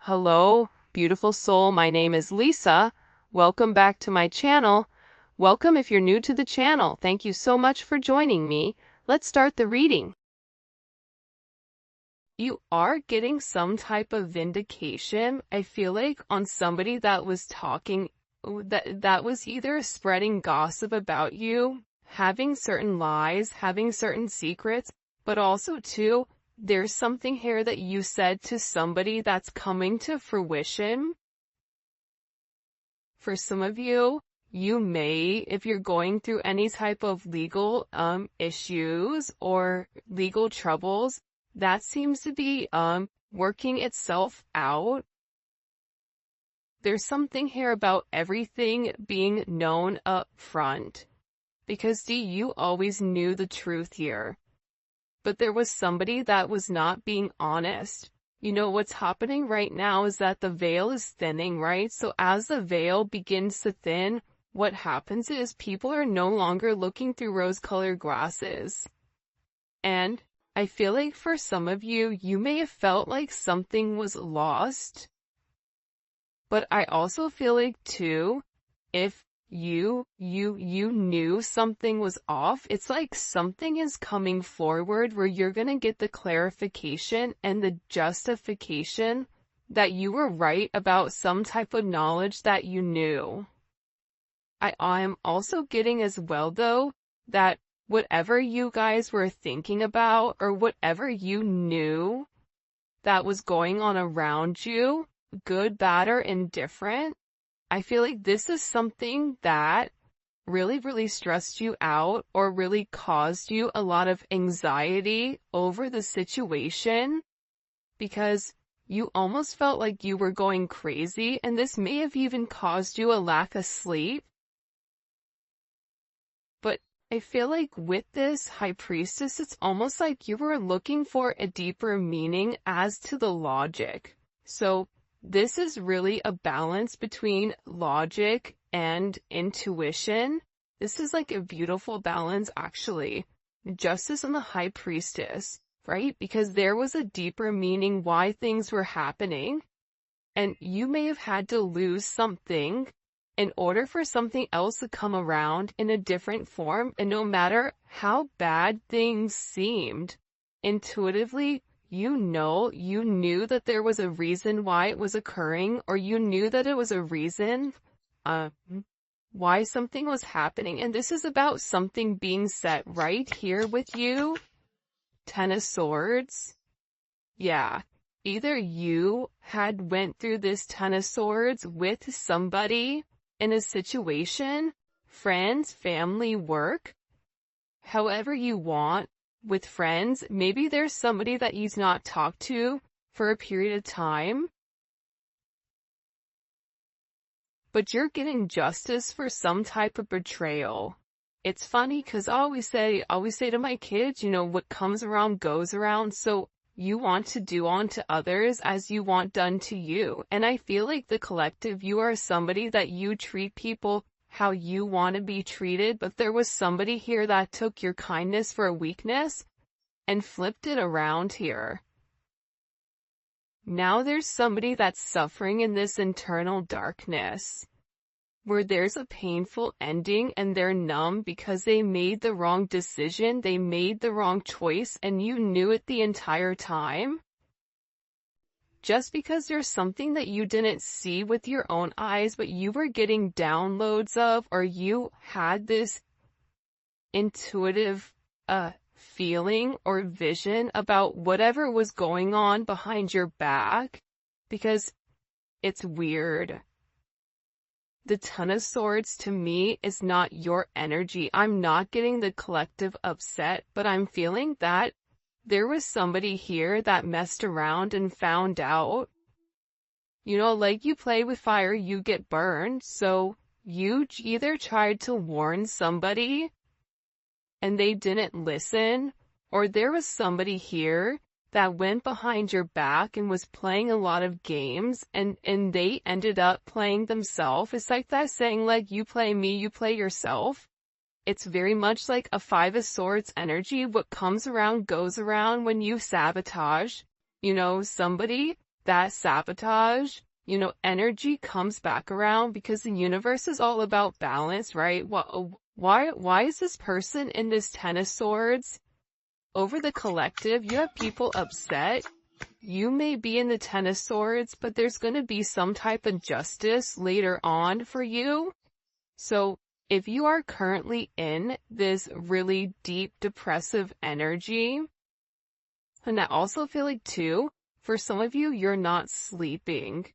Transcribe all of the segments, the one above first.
Hello, beautiful soul. My name is Lisa. Welcome back to my channel. Welcome if you're new to the channel. Thank you so much for joining me. Let's start the reading. You are getting some type of vindication, I feel like, on somebody that was talking, that was either spreading gossip about you, having certain lies, having certain secrets, but also too, there's something here that you said to somebody that's coming to fruition. For some of you, you may, if you're going through any type of legal issues or legal troubles, that seems to be working itself out. There's something here about everything being known up front. Because you always knew the truth here. But there was somebody that was not being honest. You know, what's happening right now is that the veil is thinning, right? So as the veil begins to thin, what happens is people are no longer looking through rose-colored glasses. And I feel like for some of you, you may have felt like something was lost. But I also feel like too, if you knew something was off, it's like something is coming forward where you're gonna get the clarification and the justification that you were right about some type of knowledge that you knew. I'm also getting as well though, that whatever you guys were thinking about or whatever you knew that was going on around you, good, bad, or indifferent, I feel like this is something that really stressed you out or really caused you a lot of anxiety over the situation because you almost felt like you were going crazy, and this may have even caused you a lack of sleep. But I feel like with this High Priestess, it's almost like you were looking for a deeper meaning as to the logic. So this is really a balance between logic and intuition. This is like a beautiful balance, actually. Justice and the High Priestess, right? Because there was a deeper meaning why things were happening. And you may have had to lose something in order for something else to come around in a different form. And no matter how bad things seemed, intuitively, you knew that there was a reason why it was occurring, or you knew that it was a reason why something was happening. And this is about something being set right here with you. Ten of Swords. Yeah. Either you had went through this Ten of Swords with somebody in a situation, friends, family, work, however you want. With friends, maybe there's somebody that you've not talked to for a period of time, but you're getting justice for some type of betrayal. It's funny because I always say to my kids, you know, what comes around goes around. So you want to do unto others as you want done to you. And I feel like the collective, you are somebody that you treat people how you want to be treated, but there was somebody here that took your kindness for a weakness and flipped it around here. Now there's somebody that's suffering in this internal darkness, where there's a painful ending and they're numb because they made the wrong decision, they made the wrong choice, and you knew it the entire time. Just because there's something that you didn't see with your own eyes, but you were getting downloads of, or you had this intuitive feeling or vision about whatever was going on behind your back, because it's weird. The Ten of Swords to me is not your energy. I'm not getting the collective upset, but I'm feeling that there was somebody here that messed around and found out. You know, like you play with fire, you get burned. So you either tried to warn somebody and they didn't listen, or there was somebody here that went behind your back and was playing a lot of games, and they ended up playing themselves. It's like that saying, like, you play me, you play yourself. It's very much like a Five of Swords energy. What comes around goes around when you sabotage, you know, somebody. that sabotage, energy comes back around because the universe is all about balance, right? Why is this person in this Ten of Swords? Over the collective, you have people upset. You may be in the Ten of Swords, but there's going to be some type of justice later on for you. So if you are currently in this really deep depressive energy, and I also feel like too, for some of you, you're not sleeping.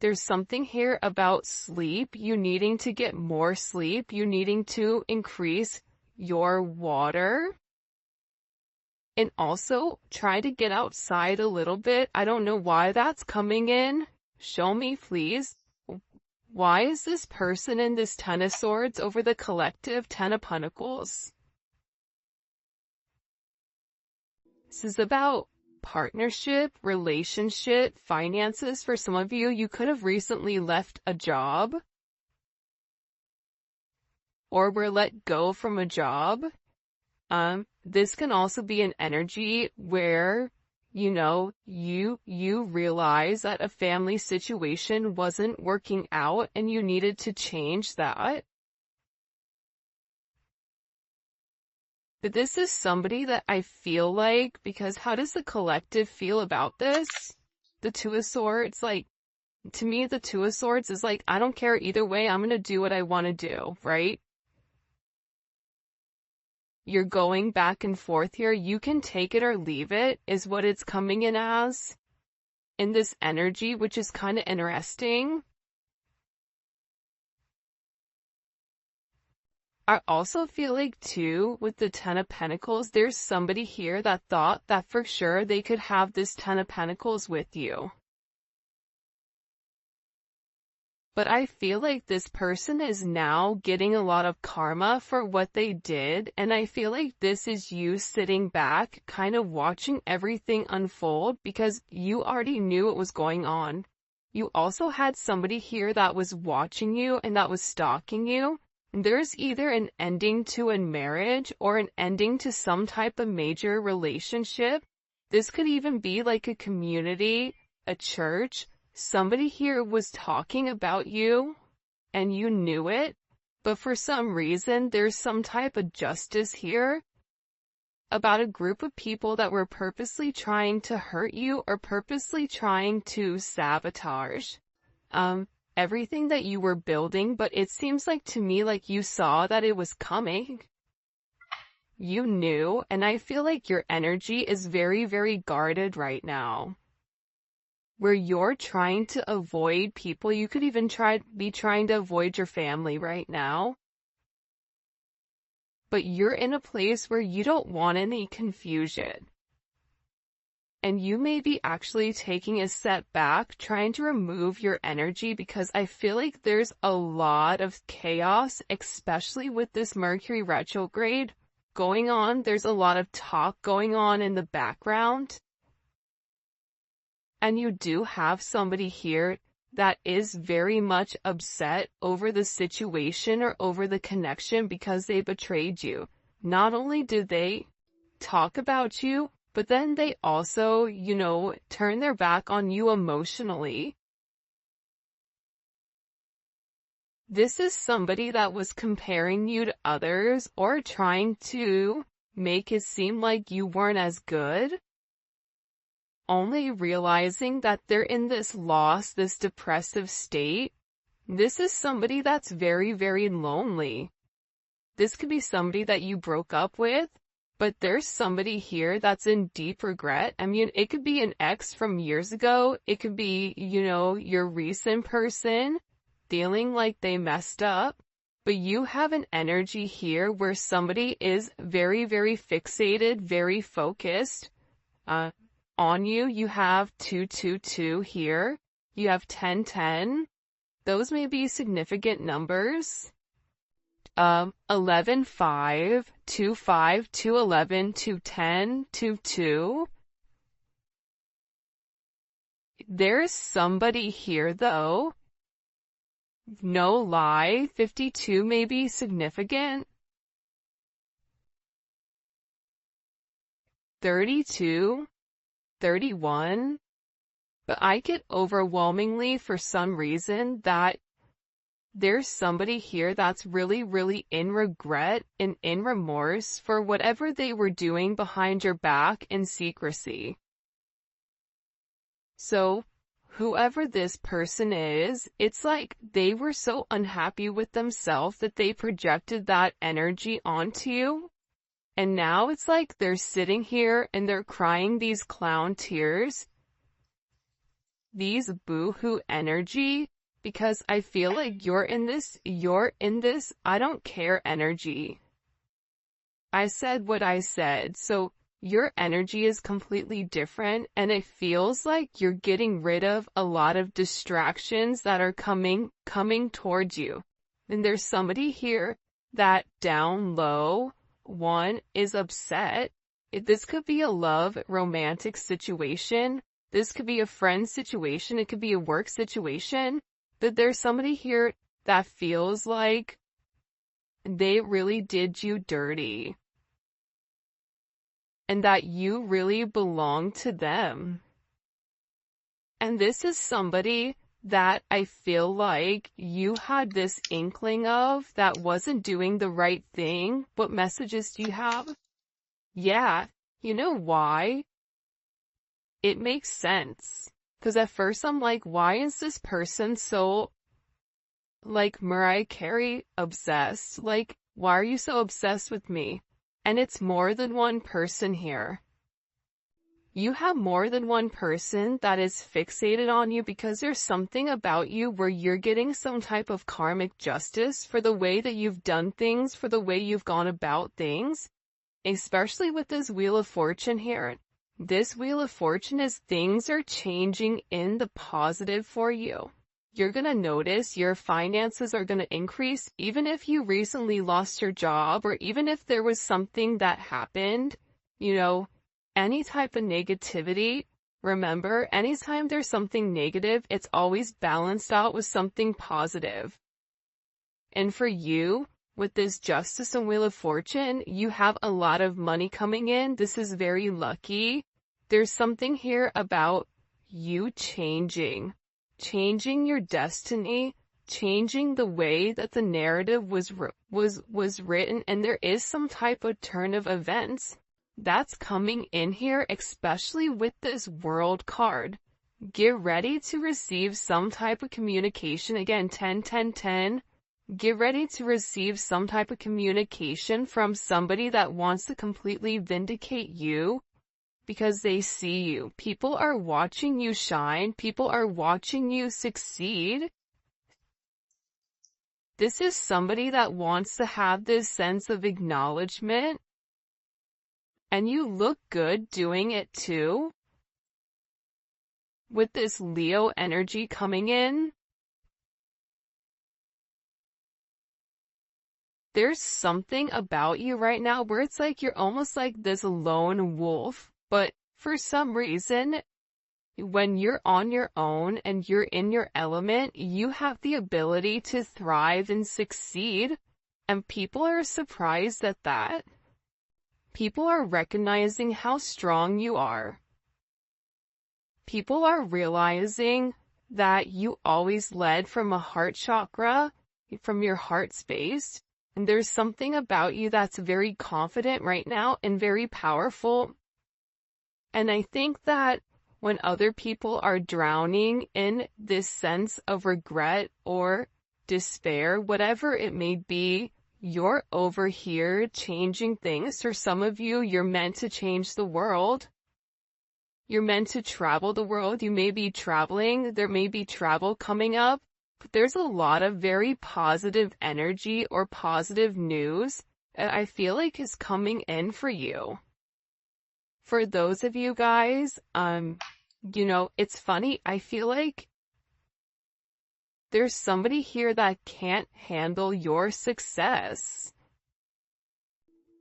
There's something here about sleep, you needing to get more sleep, you needing to increase your water. And also, try to get outside a little bit. I don't know why that's coming in. Show me, please. Why is this person in this Ten of Swords over the collective Ten of Pentacles? This is about partnership, relationship, finances. For some of you, you could have recently left a job or were let go from a job. This can also be an energy where, you realize that a family situation wasn't working out and you needed to change that. But this is somebody that I feel like, because how does the collective feel about this? The Two of Swords, to me, the Two of Swords is I don't care either way, I'm gonna do what I want to do, right? You're going back and forth here. You can take it or leave it, is what it's coming in as. In this energy, which is kind of interesting. I also feel like too, with the Ten of Pentacles, there's somebody here that thought that for sure they could have this Ten of Pentacles with you. But I feel like this person is now getting a lot of karma for what they did, and I feel like this is you sitting back, kind of watching everything unfold because you already knew what was going on. You also had somebody here that was watching you and that was stalking you. There's either an ending to a marriage or an ending to some type of major relationship. This could even be like a community, a church. Somebody here was talking about you, and you knew it, but for some reason, there's some type of justice here about a group of people that were purposely trying to hurt you or purposely trying to sabotage everything that you were building, but it seems like to me like you saw that it was coming. You knew, and I feel like your energy is very, very guarded right now. Where you're trying to avoid people, you could even be trying to avoid your family right now. But you're in a place where you don't want any confusion. And you may be actually taking a step back, trying to remove your energy because I feel like there's a lot of chaos, especially with this Mercury retrograde going on. There's a lot of talk going on in the background. And you do have somebody here that is very much upset over the situation or over the connection because they betrayed you. Not only did they talk about you, but then they also, turn their back on you emotionally. This is somebody that was comparing you to others or trying to make it seem like you weren't as good. Only realizing that they're in this loss, this depressive state. This is somebody that's very, very lonely. This could be somebody that you broke up with, but there's somebody here that's in deep regret. I mean, it could be an ex from years ago. It could be, your recent person feeling like they messed up. But you have an energy here where somebody is very, very fixated, very focused, on you. You have 222 here. You have 1010. Those may be significant numbers. 11, 5, 2, 5, 2, 11, 2, 10, 2, 2. There's somebody here though. No lie, 52 may be significant. 32. 31, But I get overwhelmingly for some reason that there's somebody here that's really, really in regret and in remorse for whatever they were doing behind your back in secrecy. So, whoever this person is, it's like they were so unhappy with themselves that they projected that energy onto you. And now it's like they're sitting here and they're crying these clown tears, these boo-hoo energy, because I feel like you're in this, I don't care energy. I said what I said, so your energy is completely different, and it feels like you're getting rid of a lot of distractions that are coming towards you. And there's somebody here that down low, one, is upset. This could be a love, romantic situation. This could be a friend situation. It could be a work situation. But there's somebody here that feels like they really did you dirty, and that you really belong to them. And this is somebody that I feel like you had this inkling of that wasn't doing the right thing. What messages do you have? Yeah, you know why? It makes sense. Because at first I'm like, why is this person so, like, Mariah Carey obsessed? Like, why are you so obsessed with me? And it's more than one person here. You have more than one person that is fixated on you because there's something about you where you're getting some type of karmic justice for the way that you've done things, for the way you've gone about things, especially with this Wheel of Fortune here. This Wheel of Fortune is things are changing in the positive for you. You're going to notice your finances are going to increase even if you recently lost your job, or even if there was something that happened, any type of negativity. Remember, anytime there's something negative, it's always balanced out with something positive. And for you, with this Justice and Wheel of Fortune, you have a lot of money coming in. This is very lucky. There's something here about you changing your destiny, changing the way that the narrative was written, and there is some type of turn of events that's coming in here, especially with this World card. Get ready to receive some type of communication. Again, 10, 10, 10. Get ready to receive some type of communication from somebody that wants to completely vindicate you because they see you. People are watching you shine. People are watching you succeed. This is somebody that wants to have this sense of acknowledgement. And you look good doing it too. With this Leo energy coming in, there's something about you right now where it's like you're almost like this lone wolf, but for some reason, when you're on your own and you're in your element, you have the ability to thrive and succeed, and people are surprised at that. People are recognizing how strong you are. People are realizing that you always led from a heart chakra, from your heart space, and there's something about you that's very confident right now and very powerful. And I think that when other people are drowning in this sense of regret or despair, whatever it may be, you're over here changing things. For some of you, you're meant to change the world. You're meant to travel the world. You may be traveling. There may be travel coming up. But there's a lot of very positive energy or positive news that I feel like is coming in for you. For those of you guys, it's funny. I feel like there's somebody here that can't handle your success.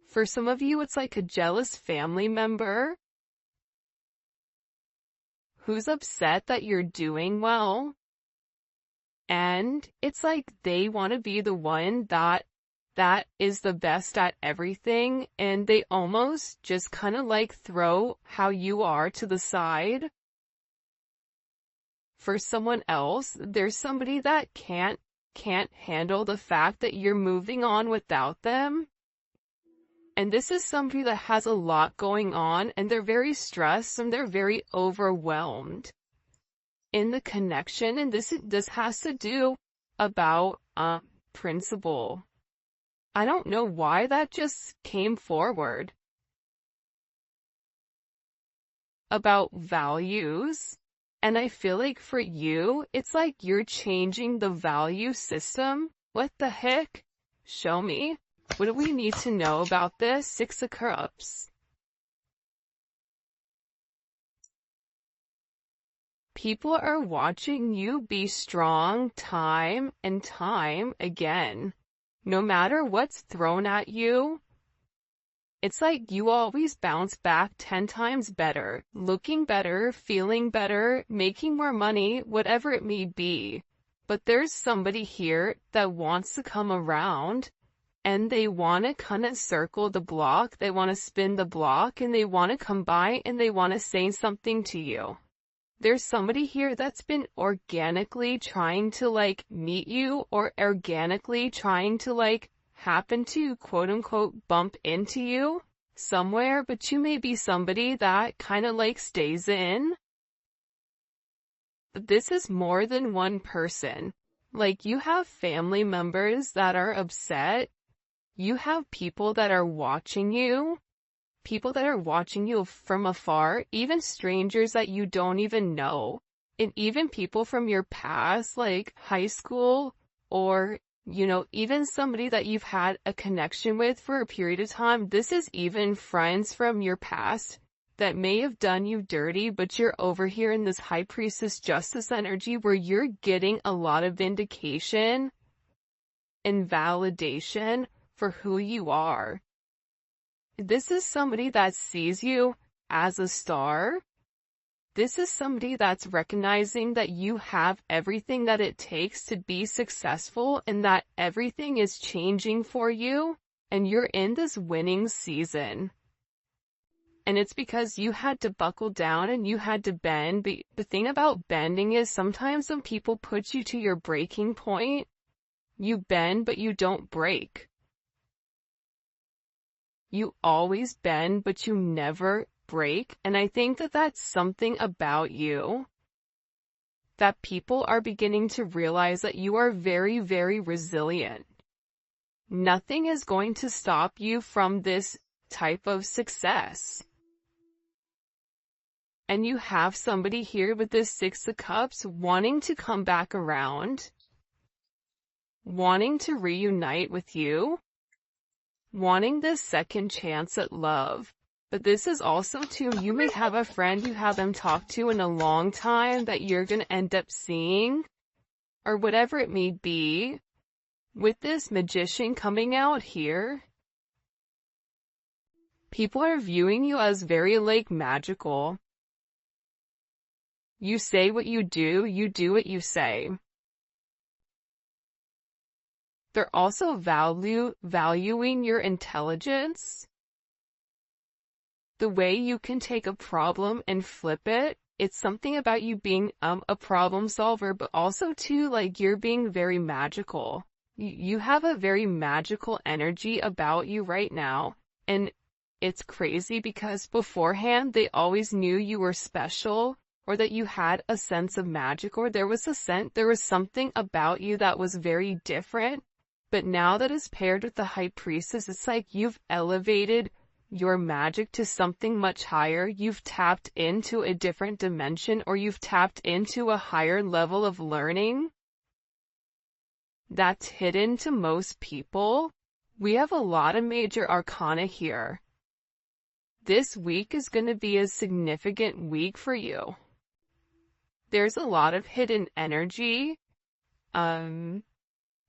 For some of you, it's like a jealous family member who's upset that you're doing well. And it's like they want to be the one that is the best at everything, and they almost just kind of like throw how you are to the side. for someone else. There's somebody that can't handle the fact that you're moving on without them. And this is somebody that has a lot going on, and they're very stressed and they're very overwhelmed in the connection. And this has to do about principle. I don't know why that just came forward. About values. And I feel like for you, it's like you're changing the value system. What the heck? Show me. What do we need to know about this? Six of Cups. People are watching you be strong time and time again. No matter what's thrown at you, it's like you always bounce back 10 times better, looking better, feeling better, making more money, whatever it may be. But there's somebody here that wants to come around, and they want to kind of circle the block, they want to spin the block, and they want to come by and they want to say something to you. There's somebody here that's been organically trying to like meet you, or organically trying to like happen to quote unquote bump into you somewhere, but you may be somebody that kind of like stays in. But this is more than one person. Like, you have family members that are upset. You have people that are watching you. People that are watching you from afar, even strangers that you don't even know. And even people from your past, like high school, or, you know, even somebody that you've had a connection with for a period of time. This is even friends from your past that may have done you dirty, but you're over here in this High Priestess Justice energy where you're getting a lot of vindication and validation for who you are. This is somebody that sees you as a star. This is somebody that's recognizing that you have everything that it takes to be successful, and that everything is changing for you, and you're in this winning season. And it's because you had to buckle down and you had to bend. But the thing about bending is sometimes when people put you to your breaking point, you bend but you don't break. You always bend, but you never break. And I think that that's something about you that people are beginning to realize, that you are very, very resilient. Nothing is going to stop you from this type of success. And you have somebody here with this Six of Cups wanting to come back around, wanting to reunite with you, wanting this second chance at love. But this is also too, you may have a friend you haven't talked to in a long time that you're going to end up seeing, or whatever it may be. With this Magician coming out here, people are viewing you as very like magical. You say what you do what you say. They're also valuing your intelligence. The way you can take a problem and flip it. It's something about you being a problem solver, but also too, like, you're being very magical. You have a very magical energy about you right now. And it's crazy because beforehand they always knew you were special, or that you had a sense of magic, or there was something about you that was very different. But now that is paired with the High Priestess, it's like you've elevated your magic to something much higher. You've tapped into a different dimension, or you've tapped into a higher level of learning that's hidden to most people. We have a lot of major arcana here. This week is going to be a significant week for you. There's a lot of hidden energy.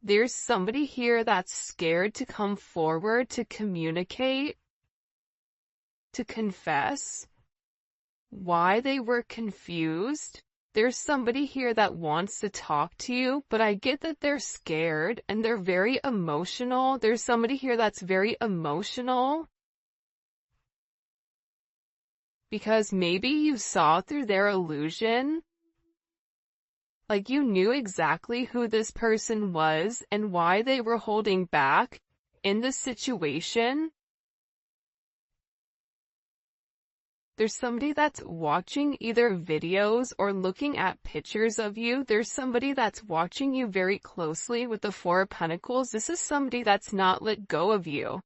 There's somebody here that's scared to come forward, to communicate, to confess why they were confused. There's somebody here that wants to talk to you, but I get that they're scared and they're very emotional. There's somebody here that's very emotional because maybe you saw through their illusion. Like you knew exactly who this person was and why they were holding back in this situation. There's somebody that's watching either videos or looking at pictures of you. There's somebody that's watching you very closely with the Four of Pentacles. This is somebody that's not let go of you.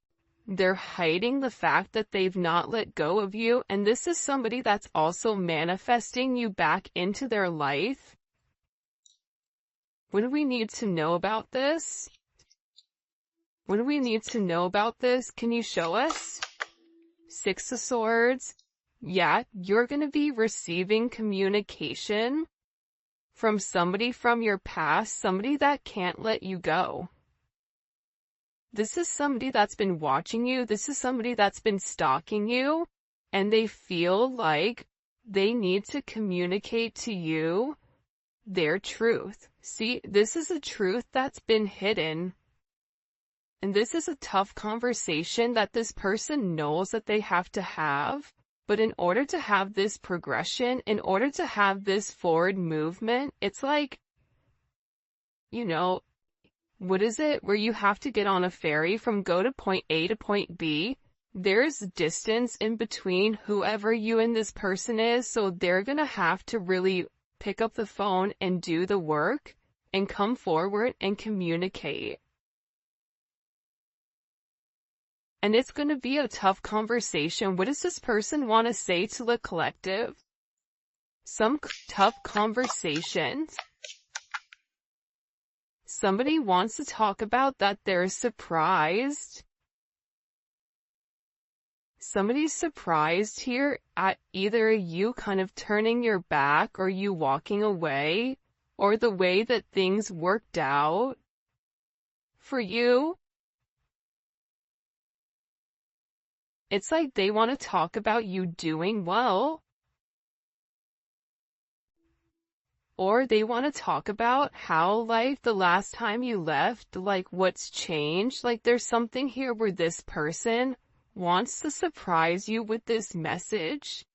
They're hiding the fact that they've not let go of you. And this is somebody that's also manifesting you back into their life. What do we need to know about this? What do we need to know about this? Can you show us? Six of Swords. Yeah, you're going to be receiving communication from somebody from your past, somebody that can't let you go. This is somebody that's been watching you. This is somebody that's been stalking you, and they feel like they need to communicate to you their truth. See, this is a truth that's been hidden. And this is a tough conversation that this person knows that they have to have. But in order to have this progression, in order to have this forward movement, it's like, you know, what is it? Where you have to get on a ferry from go to point A to point B. There's distance in between whoever you and this person is, so they're gonna have to really pick up the phone and do the work and come forward and communicate. And it's going to be a tough conversation. What does this person want to say to the collective? Some tough conversations. Somebody wants to talk about that they're surprised. Somebody's surprised here at either you kind of turning your back or you walking away or the way that things worked out for you. It's like they want to talk about you doing well. Or they want to talk about how, like, the last time you left, like, what's changed. Like, there's something here where this person wants to surprise you with this message.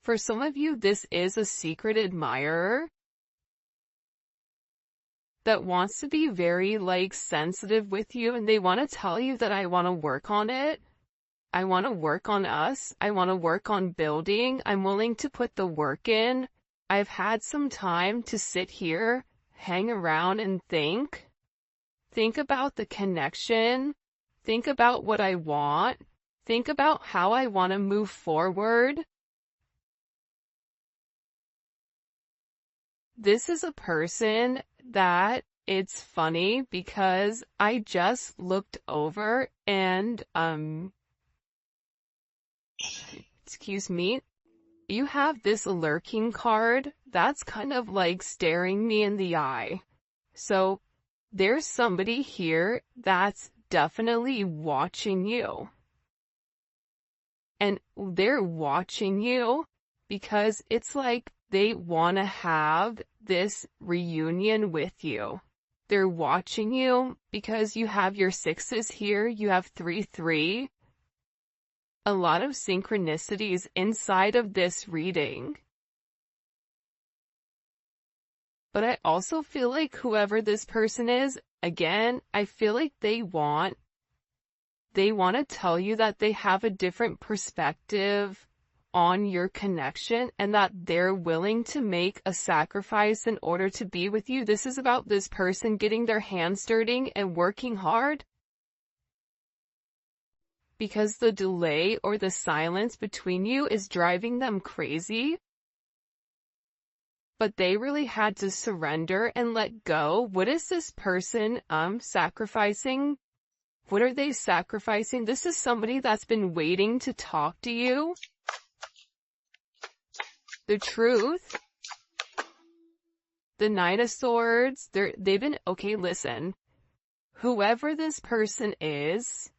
For some of you, this is a secret admirer that wants to be very, like, sensitive with you, and they want to tell you that I want to work on it. I want to work on us. I want to work on building. I'm willing to put the work in. I've had some time to sit here, hang around and think. Think about the connection. Think about what I want. Think about how I want to move forward. This is a person that it's funny because I just looked over and, excuse me, you have this lurking card that's kind of like staring me in the eye. So there's somebody here that's definitely watching you. And they're watching you because it's like they want to have this reunion with you. They're watching you because you have your sixes here, you have 3-3. A lot of synchronicities inside of this reading. But I also feel like whoever this person is, again, I feel like they want to tell you that they have a different perspective on your connection and that they're willing to make a sacrifice in order to be with you. This is about this person getting their hands dirty and working hard. Because the delay or the silence between you is driving them crazy. But they really had to surrender and let go. What is this person sacrificing? What are they sacrificing? This is somebody that's been waiting to talk to you. The truth. The Knight of Swords. They've been, okay, listen. Whoever this person is,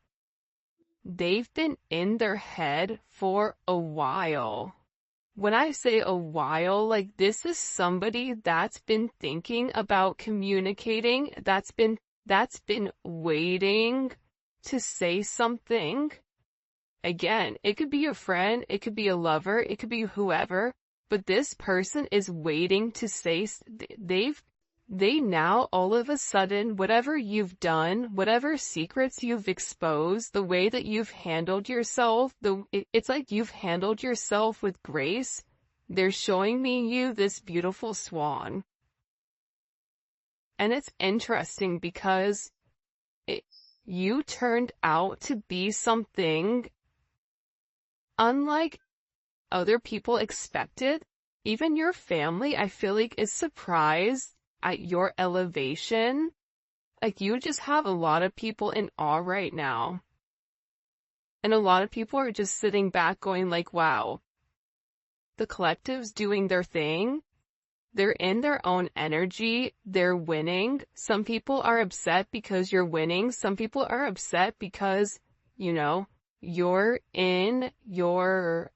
they've been in their head for a while. When I say a while, like this is somebody that's been thinking about communicating, that's been waiting to say something. Again, it could be a friend, it could be a lover, it could be whoever, but this person is waiting to say, they now all of a sudden, whatever you've done, whatever secrets you've exposed, the way that you've handled yourself, it's like you've handled yourself with grace. They're showing me you this beautiful swan. And it's interesting because you turned out to be something unlike other people expected. Even your family, I feel like, is surprised at your elevation. Like, you just have a lot of people in awe right now. And a lot of people are just sitting back going like, wow, the collective's doing their thing. They're in their own energy. They're winning. Some people are upset because you're winning. Some people are upset because, you know, you're in your,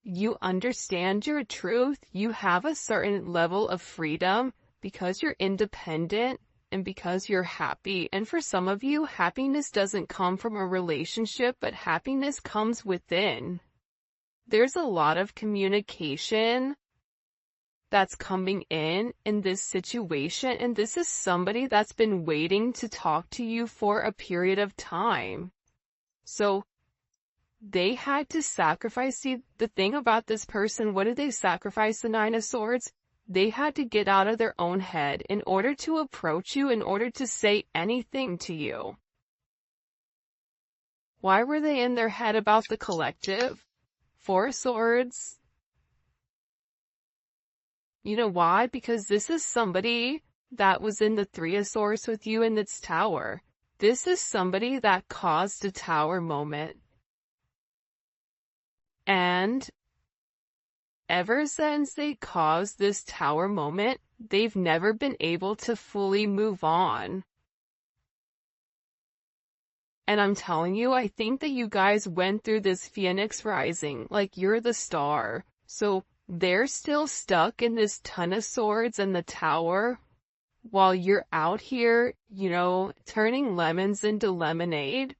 you understand your truth. You have a certain level of freedom because you're independent and because you're happy. And for some of you, happiness doesn't come from a relationship, but happiness comes within. There's a lot of communication that's coming in this situation, and this is somebody that's been waiting to talk to you for a period of time. So they had to sacrifice. See, the thing about this person, what did they sacrifice? The Nine of Swords? They had to get out of their own head in order to approach you, in order to say anything to you. Why were they in their head about the collective? Four of Swords. You know why? Because this is somebody that was in the Three of Swords with you in its tower. This is somebody that caused a tower moment. And ever since they caused this tower moment, they've never been able to fully move on. And I'm telling you, I think that you guys went through this Phoenix rising, like you're the star. So they're still stuck in this Ton of Swords and the tower, while you're out here, you know, turning lemons into lemonade.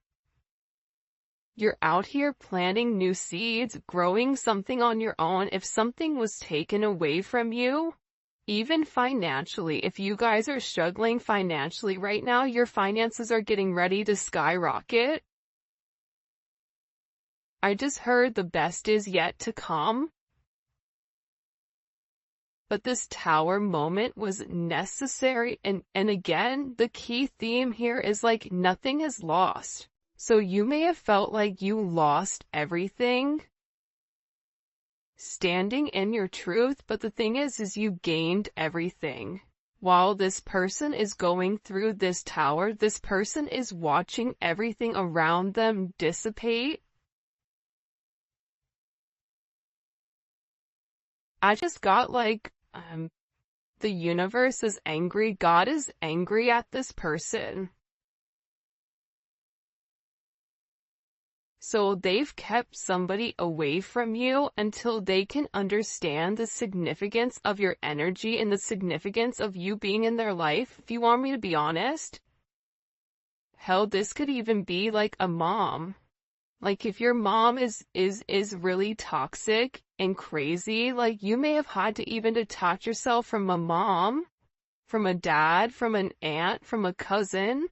You're out here planting new seeds, growing something on your own. If something was taken away from you, even financially, if you guys are struggling financially right now, your finances are getting ready to skyrocket. I just heard the best is yet to come. But this tower moment was necessary, and again, the key theme here is like nothing is lost. So you may have felt like you lost everything standing in your truth, but the thing is you gained everything. While this person is going through this tower, this person is watching everything around them dissipate. I just got like, the universe is angry. God is angry at this person. So they've kept somebody away from you until they can understand the significance of your energy and the significance of you being in their life. If you want me to be honest, hell, this could even be like a mom. Like if your mom is really toxic and crazy, like you may have had to even detach yourself from a mom, from a dad, from an aunt, from a cousin,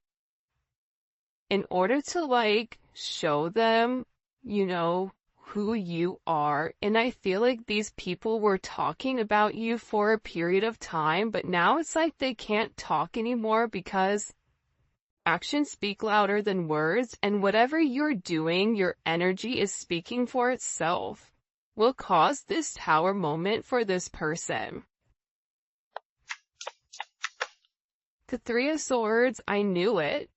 in order to like show them, you know, who you are. And I feel like these people were talking about you for a period of time, but now it's like they can't talk anymore because actions speak louder than words, and whatever you're doing, your energy is speaking for itself, will cause this tower moment for this person. The Three of Swords, I knew it.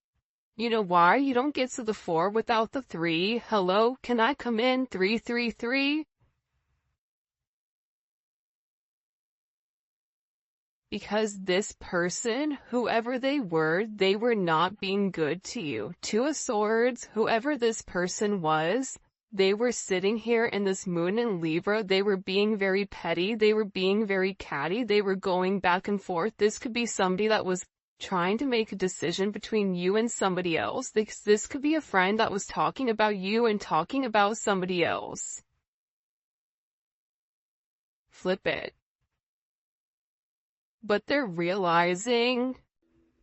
You know why? You don't get to the 4 without the 3. Hello, can I come in? 333? Because this person, whoever they were not being good to you. Two of Swords, whoever this person was, they were sitting here in this moon in Libra. They were being very petty. They were being very catty. They were going back and forth. This could be somebody that was trying to make a decision between you and somebody else. This could be a friend that was talking about you and talking about somebody else. flip it. But they're realizing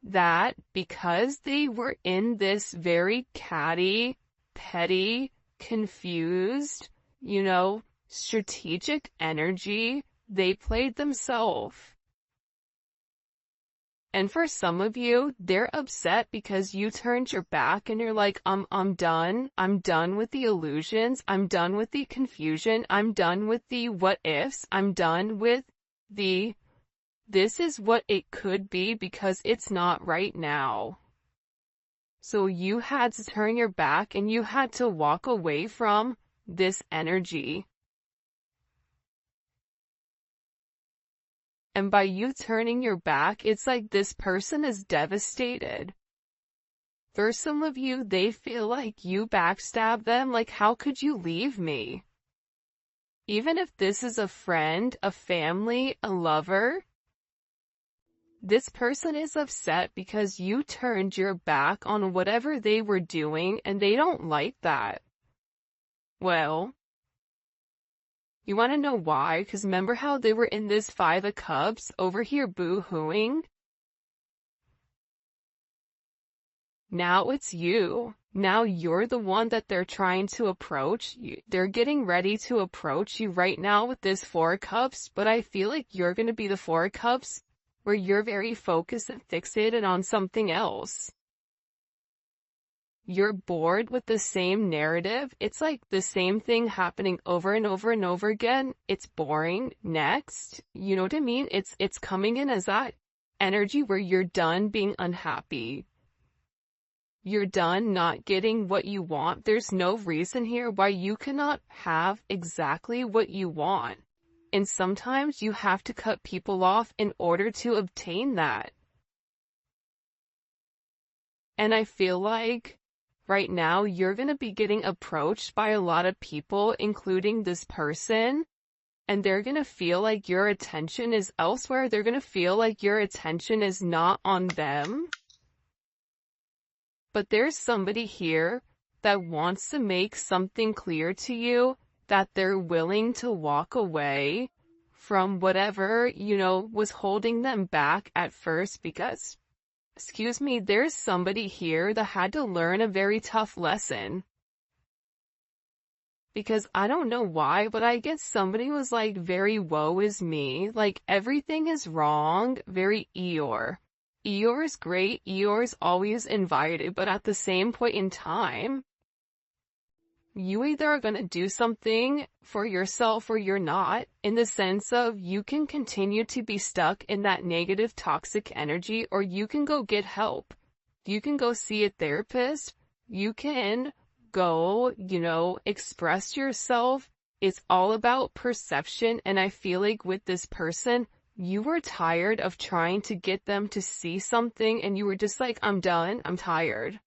that because they were in this very catty, petty, confused, strategic energy, they played themselves. And for some of you, they're upset because you turned your back and you're like, I'm done. I'm done with the illusions. I'm done with the confusion. I'm done with the what ifs. I'm done with the this is what it could be because it's not right now. So you had to turn your back and you had to walk away from this energy. And by you turning your back, it's like this person is devastated. For some of you, they feel like you backstabbed them, like how could you leave me? Even if this is a friend, a family, a lover, this person is upset because you turned your back on whatever they were doing and they don't like that. Well, you want to know why? Because remember how they were in this Five of Cups over here boo-hooing? Now it's you. Now you're the one that they're trying to approach. They're getting ready to approach you right now with this Four of Cups, but I feel like you're going to be the Four of Cups where you're very focused and fixated on something else. You're bored with the same narrative. It's like the same thing happening over and over and over again. It's boring. Next. You know what I mean? It's coming in as that energy where you're done being unhappy. You're done not getting what you want. There's no reason here why you cannot have exactly what you want. And sometimes you have to cut people off in order to obtain that. And I feel like right now you're going to be getting approached by a lot of people, including this person, and they're going to feel like your attention is elsewhere. They're going to feel like your attention is not on them. But there's somebody here that wants to make something clear to you, that they're willing to walk away from whatever, was holding them back at first because, there's somebody here that had to learn a very tough lesson. Because I don't know why, but I guess somebody was like very woe is me, like everything is wrong, very Eeyore. Eeyore is great, Eeyore's always invited, but at the same point in time, you either are going to do something for yourself or you're not, in the sense of you can continue to be stuck in that negative toxic energy, or you can go get help. You can go see a therapist. You can go, express yourself. It's all about perception. And I feel like with this person, you were tired of trying to get them to see something and you were just like, I'm done. I'm tired.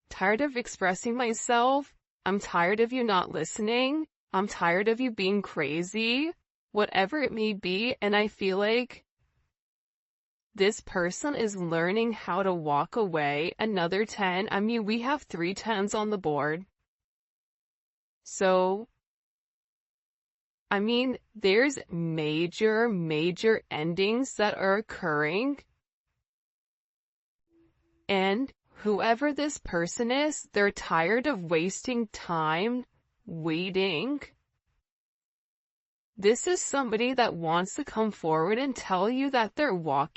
Tired of expressing myself. I'm tired of you not listening. I'm tired of you being crazy, whatever it may be. And I feel like this person is learning how to walk away. Another 10. I mean, we have 3 10s on the board. So, I mean, there's major endings that are occurring. And whoever this person is, they're tired of wasting time waiting. This is somebody that wants to come forward and tell you that they're walking